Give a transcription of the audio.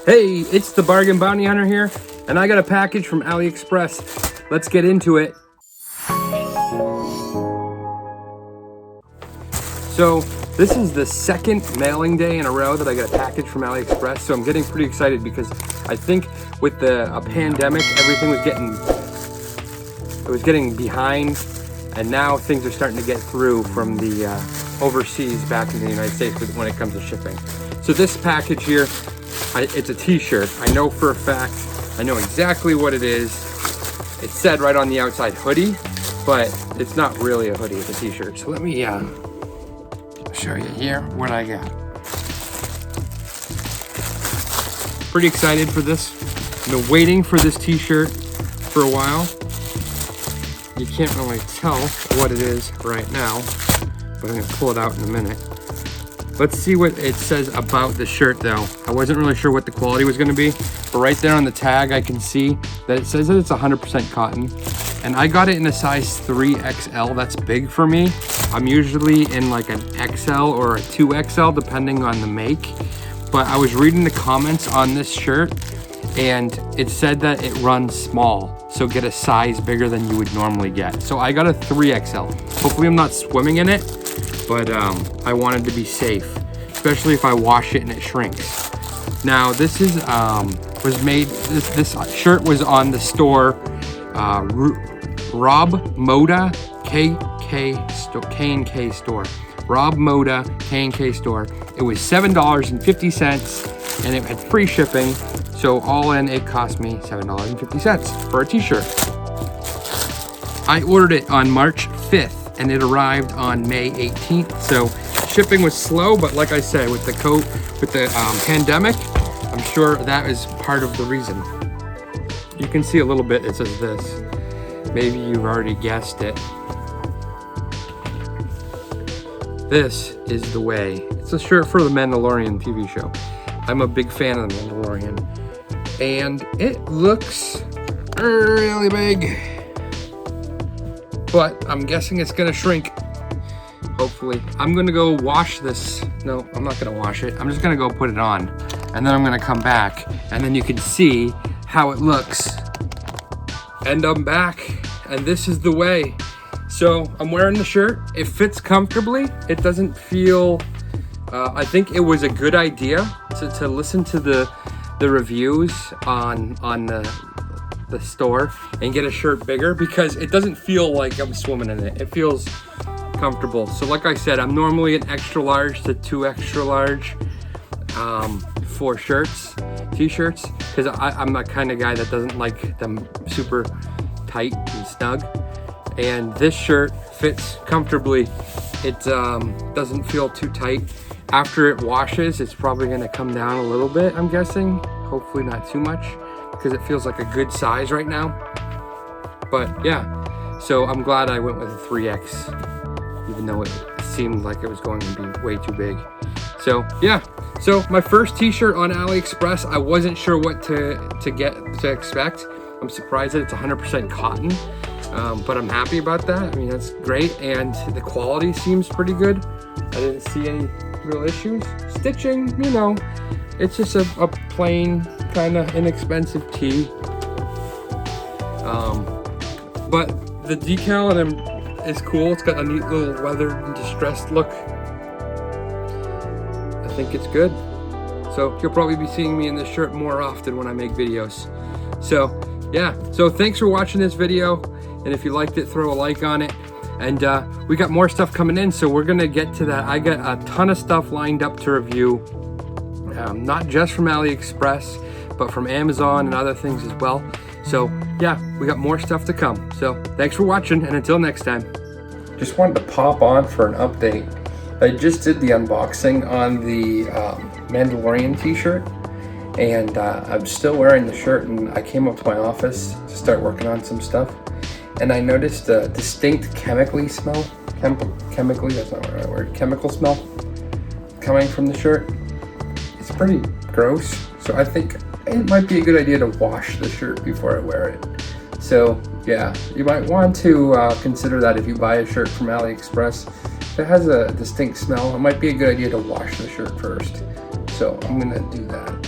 Hey, it's the Bargain Bounty Hunter here, and I got a package from AliExpress. Let's get into it. So, this is the second mailing day in a row that I got a package from AliExpress, so I'm getting pretty excited because I think with the pandemic, everything was getting behind, and now things are starting to get through from the overseas back in the United States when it comes to shipping. So this package here, it's a t-shirt. I know for a fact, I know exactly what it is. It said right on the outside hoodie, but it's not really a hoodie, it's a t-shirt. So let me show you here what I got. Pretty excited for this. I've been waiting for this t-shirt for a while. You can't really tell what it is right now, but I'm gonna pull it out in a minute. Let's see what it says about the shirt though. I wasn't really sure what the quality was gonna be, but right there on the tag, I can see that it says that it's 100% cotton. And I got it in a size 3XL, that's big for me. I'm usually in like an XL or a 2XL, depending on the make. But I was reading the comments on this shirt, and it said that it runs small, so get a size bigger than you would normally get. So I got a 3XL. Hopefully I'm not swimming in it, but I wanted to be safe, especially if I wash it and it shrinks. Now this is this shirt was on the store Rob Moda K&K store. Rob Moda K&K store. It was $7.50 and it had free shipping. So all in, it cost me $7.50 for a t-shirt. I ordered it on March 5th and it arrived on May 18th. So shipping was slow, but like I said, with the pandemic, I'm sure that is part of the reason. You can see a little bit, it says this. Maybe you've already guessed it. This is the way. It's a shirt for the Mandalorian TV show. I'm a big fan of the Mandalorian. And it looks really big. But I'm guessing it's gonna shrink. Hopefully. I'm gonna go wash this. No, I'm not gonna wash it. I'm just gonna go put it on. And then I'm gonna come back. And then you can see how it looks. And I'm back. And this is the way. So I'm wearing the shirt. It fits comfortably. It doesn't feel, I think it was a good idea to listen to the reviews on the store and get a shirt bigger, because it doesn't feel like I'm swimming in it. It feels comfortable. So like I said, I'm normally an extra large to 2 extra large for shirts, t-shirts, because I'm that kind of guy that doesn't like them super tight and snug. And this shirt fits comfortably. It doesn't feel too tight. After it washes, it's probably gonna come down a little bit, I'm guessing. Hopefully not too much, because it feels like a good size right now. But yeah, so I'm glad I went with a 3X, even though it seemed like it was going to be way too big. So yeah, so my first t-shirt on AliExpress, I wasn't sure what to expect. I'm surprised that it's 100% cotton. But I'm happy about that. I mean, that's great. And the quality seems pretty good. I didn't see any real issues. Stitching, you know, it's just a plain, kind of inexpensive tee. But the decal on him is cool. It's got a neat little weathered and distressed look. I think it's good. So you'll probably be seeing me in this shirt more often when I make videos. So yeah, so thanks for watching this video. And if you liked it, throw a like on it. And we got more stuff coming in, so we're gonna get to that. I got a ton of stuff lined up to review, not just from AliExpress, but from Amazon and other things as well. So yeah, we got more stuff to come. So thanks for watching, and until next time. Just wanted to pop on for an update. I just did the unboxing on the Mandalorian T-Shirt, and I'm still wearing the shirt, and I came up to my office to start working on some stuff. And I noticed a distinct chemical smell coming from the shirt. It's pretty gross, so I think it might be a good idea to wash the shirt before I wear it. So yeah, you might want to consider that if you buy a shirt from AliExpress. If it has a distinct smell, it might be a good idea to wash the shirt first. So I'm gonna do that.